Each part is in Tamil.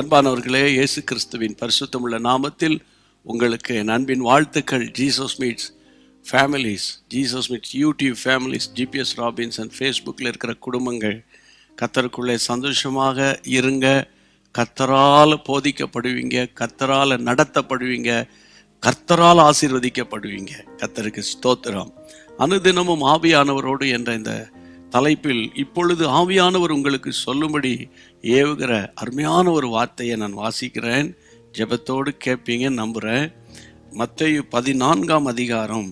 அன்பானவர்களே, இயேசு கிறிஸ்துவின் பரிசுத்தமுள்ள நாமத்தில் உங்களுக்கு என் அன்பின் வாழ்த்துக்கள். Jesus meets families, Jesus meets YouTube families, GPS Robbins and ஃபேஸ்புக்கில் இருக்கிற குடும்பங்கள் கர்த்தருக்குள்ளே சந்தோஷமாக இருங்க. கர்த்தரால் போதிக்கப்படுவீங்க, கர்த்தரால் நடத்தப்படுவீங்க, கர்த்தரால் ஆசீர்வதிக்கப்படுவீங்க. கர்த்தருக்கு ஸ்தோத்திரம். அனுதினமும் ஆவியானவரோடு என்ற இந்த தலைப்பில் இப்பொழுது ஆவியானவர் உங்களுக்கு சொல்லும்படி ஏவுகிற அருமையான ஒரு வார்த்தையை நான் வாசிக்கிறேன். ஜெபத்தோடு கேட்பீங்கன்னு நம்புகிறேன். மத்தேயு 14ஆம் அதிகாரம்,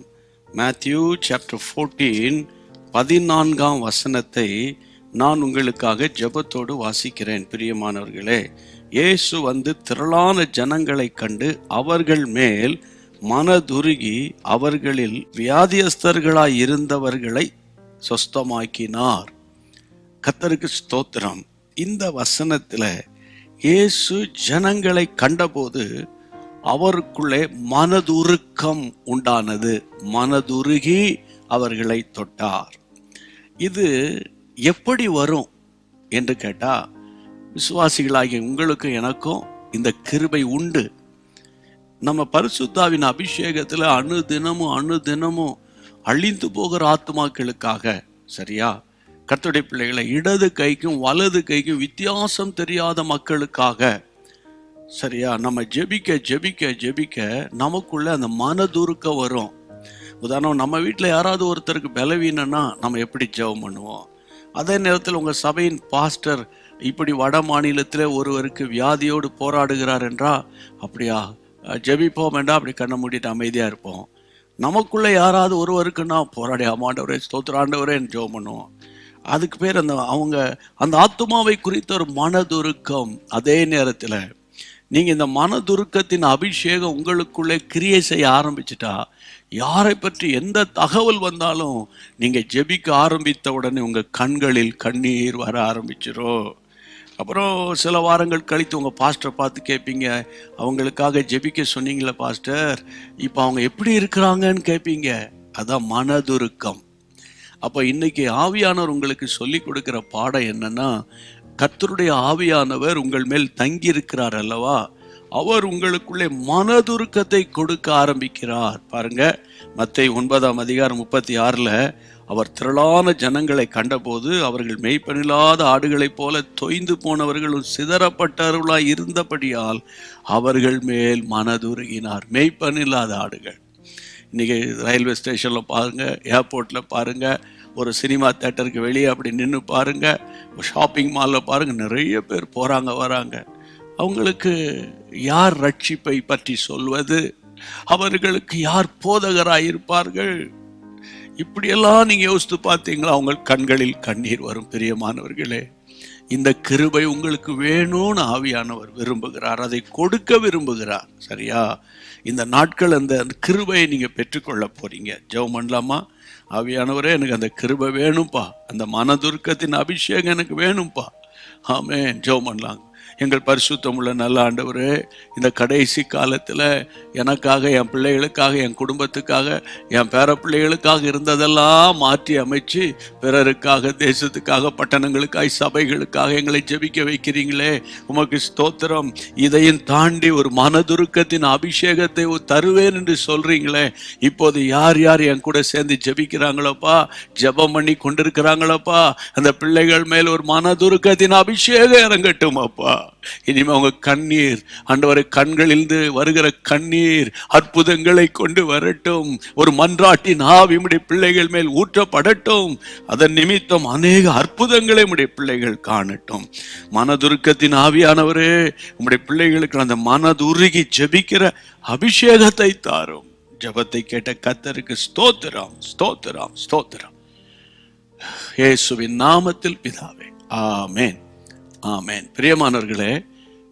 மேத்யூ சாப்டர் 14 14ஆம் வசனத்தை நான் உங்களுக்காக ஜெபத்தோடு வாசிக்கிறேன். பிரியமானவர்களே, இயேசு வந்து திரளான ஜனங்களை கண்டு அவர்கள் மேல் மனதுருகி அவர்களில் வியாதியஸ்தர்களாய் இருந்தவர்களை சொஸ்தமாக்கினார். கர்த்தருக்கு ஸ்தோத்திரம். இந்த வசனத்தில் இயேசு ஜனங்களை கண்டபோது அவருக்குள்ளே மனதுருக்கம் உண்டானது. மனதுருகி அவர்களை தொட்டார். இது எப்படி வரும் என்று கேட்டால், விசுவாசிகளாகிய உங்களுக்கு எனக்கும் இந்த கிருபை உண்டு. நம்ம பரிசுத்தாவின் அபிஷேகத்தில் அணுதினமும் அழிந்து போகிற ஆத்துமாக்களுக்காக, சரியா, கர்த்தருடைய பிள்ளைகளை, இடது கைக்கும் வலது கைக்கும் வித்தியாசம் தெரியாத மக்களுக்காக, சரியா, நம்ம ஜெபிக்க நமக்குள்ள அந்த மனதுருக்கம் வரும். உதாரணம், நம்ம வீட்டில் யாராவது ஒருத்தருக்கு பலவீனம்னா நம்ம எப்படி ஜெபம் பண்ணுவோம்? அதே நேரத்தில் உங்கள் சபையின் பாஸ்டர் இப்படி வட மாநிலத்தில் ஒருவருக்கு வியாதியோடு போராடுகிறார் என்றால், அப்படியா ஜெபிப்போம் என்றால் அப்படி கண்ணை மூடிட்டு அமைதியாக இருப்போம். நமக்குள்ளே யாராவது ஒருவருக்குன்னா போராடி ஆமாண்டவரே ஸ்தோத்திர ஆண்டவரேன்னு ஜெபம் பண்ணுவோம். அதுக்கு பேர் அந்த ஆத்துமாவை குறித்த ஒரு மனதுருக்கம். அதே நேரத்தில் நீங்கள் இந்த மனதுருக்கத்தின் அபிஷேகம் உங்களுக்குள்ளே கிரியை செய்ய ஆரம்பிச்சிட்டா, யாரை பற்றி எந்த தகவல் வந்தாலும் நீங்கள் ஜெபிக்க ஆரம்பித்த உடனே உங்கள் கண்களில் கண்ணீர் வர ஆரம்பிச்சிடும். அப்புறம் சில வாரங்கள் கழித்து உங்கள் பாஸ்டரை பார்த்து கேட்பீங்க, அவங்களுக்காக ஜெபிக்க சொன்னீங்களே பாஸ்டர், இப்போ அவங்க எப்படி இருக்கிறாங்கன்னு கேட்பீங்க. அதான் மனதுருக்கம். அப்போ இன்னைக்கு ஆவியானவர் உங்களுக்கு சொல்லி கொடுக்குற பாடம் என்னன்னா, கர்த்தருடைய ஆவியானவர் உங்கள் மேல் தங்கி இருக்கிறார் அல்லவா, அவர் உங்களுக்குள்ளே மனதுருக்கத்தை கொடுக்க ஆரம்பிக்கிறார். பாருங்க, மத்தேயு 9ஆம் அதிகாரம் 36ல் அவர் திரளான ஜனங்களை கண்டபோது அவர்கள் மெய்ப்பனில்லாத ஆடுகளைப் போல தொய்ந்து போனவர்களும் சிதறப்பட்டவர்களாய் இருந்தபடியால் அவர்கள் மேல் மனதுருகினார். மெய்ப்பனில்லாத ஆடுகள். இன்றைக்கி ரயில்வே ஸ்டேஷனில் பாருங்கள், ஏர்போர்ட்டில் பாருங்கள், ஒரு சினிமா தேட்டருக்கு வெளியே அப்படி நின்று பாருங்கள், ஷாப்பிங் மாலில் பாருங்கள், நிறைய பேர் போகிறாங்க வராங்க. அவங்களுக்கு யார் ரட்சிப்பை பற்றி சொல்வது? அவர்களுக்கு யார் போதகராக இருப்பார்கள்? இப்படியெல்லாம் நீங்கள் யோசித்து பார்த்தீங்களா? அவங்க கண்களில் கண்ணீர் வரும். பிரியமானவர்களே, இந்த கிருபை உங்களுக்கு வேணும்னு ஆவியானவர் விரும்புகிறார், அதை கொடுக்க விரும்புகிறார். சரியா? இந்த நாட்கள் அந்த கிருபையை நீங்கள் பெற்றுக்கொள்ள போறீங்க. ஜெபம் பண்ணலாமா? ஆவியானவரே, எனக்கு அந்த கிருபை வேணும்ப்பா, அந்த மனதுருக்கத்தின் அபிஷேகம் எனக்கு வேணும்ப்பா. ஆமென். ஜெபம் பண்ணலாங்க. எங்கள் பரிசுத்தமுள்ள நல்ல ஆண்டவரே, இந்த கடைசி காலத்தில் எனக்காக, என் பிள்ளைகளுக்காக, என் குடும்பத்துக்காக, என் பேர பிள்ளைகளுக்காக இருந்ததெல்லாம் மாற்றி அமைச்சு பிறருக்காக, தேசத்துக்காக, பட்டணங்களுக்காக, சபைகளுக்காக எங்களை ஜெபிக்க வைக்கிறீங்களே, உமக்கு ஸ்தோத்திரம். இதையும் தாண்டி ஒரு மனதுருக்கத்தின் அபிஷேகத்தை தருவேன் என்று சொல்றீங்களே, இப்போது யார் யார் என் கூட சேர்ந்து ஜெபிக்கிறாங்களோப்பா, ஜெபம் பண்ணி கொண்டிருக்கிறாங்களோப்பா, அந்த பிள்ளைகள் மேல் ஒரு மனதுருக்கத்தின் அபிஷேகம் இறங்கட்டும் அப்பா. இனிமே அவங்க கண்ணீர், ஆண்டவரே, கண்களிலிருந்து வருகிற கண்ணீர் அற்புதங்களை கொண்டு வரட்டும். ஒரு மன்றாட்டின் ஆவி உம்முடைய பிள்ளைகள் மேல் ஊற்றப்படட்டும். அதன் நிமித்தம் அநேக அற்புதங்களை உம்முடைய பிள்ளைகள் காணட்டும். மனதுருக்கத்தின் ஆவியானவரே, உம்முடைய பிள்ளைகளுக்கு அந்த மனதுருகி ஜெபிக்கிற அபிஷேகத்தை தாரும். ஜெபத்தை கேட்ட கர்த்தருக்கு ஸ்தோத்திரம், ஸ்தோத்திரம், ஸ்தோத்திரம். இயேசுவின் நாமத்தில் பிதாவே, ஆமென், ஆமென். பிரியமானவர்களே,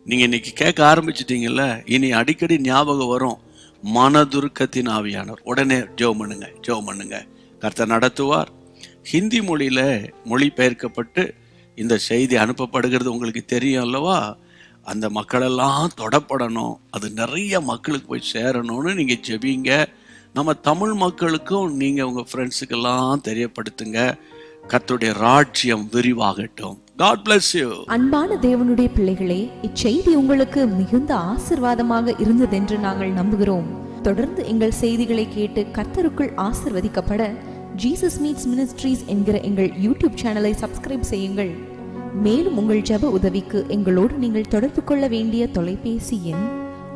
நீங்கள் இன்னைக்கு கேட்க ஆரம்பிச்சிட்டீங்கல்ல, இனி அடிக்கடி ஞாபகம் வரும் மனதுருக்கத்தின் ஆவியானவர். உடனே ஜெபம் பண்ணுங்க. கர்த்தர் நடத்துவார். ஹிந்தி மொழியில் மொழிபெயர்க்கப்பட்டு இந்த செய்தி அனுப்பப்படுகிறது உங்களுக்கு தெரியும் அல்லவா? அந்த மக்களெல்லாம் தொடப்படணும், அது நிறைய மக்களுக்கு போய் சேரணும்னு நீங்கள் ஜெபிங்க. நம்ம தமிழ் மக்களுக்கும் நீங்கள் உங்கள் ஃப்ரெண்ட்ஸுக்கெல்லாம் தெரியப்படுத்துங்க. கர்த்தருடைய ராஜ்யம் விரிவாகட்டும். God bless you. அன்பான தேவனுடைய பிள்ளைகளே, இச்செய்தி உங்களுக்கு மிகுந்த ஆசீர்வாதமாக இருந்ததென்று நாங்கள் நம்புகிறோம். தொடர்ந்து எங்கள் செய்திகளை கேட்டு கர்த்தருக்குள் ஆசீர்வதிக்கப்பட ஜீசஸ் மீட்ஸ் மினிஸ்ட்ரீஸ் என்கிற எங்கள் யூடியூப் சேனலை சப்ஸ்கிரைப் செய்யுங்கள். மேலும் உங்கள் ஜெப உதவிக்கு எங்களோடு நீங்கள் தொடர்பு கொள்ள வேண்டிய தொலைபேசி எண்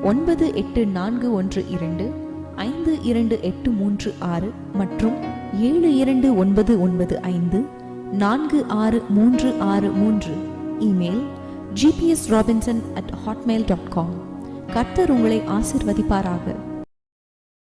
9841252836 மற்றும் 7299546363. Email gpsrobinson@hotmail.com. கர்த்தர் உங்களை ஆசீர்வதிப்பாராக.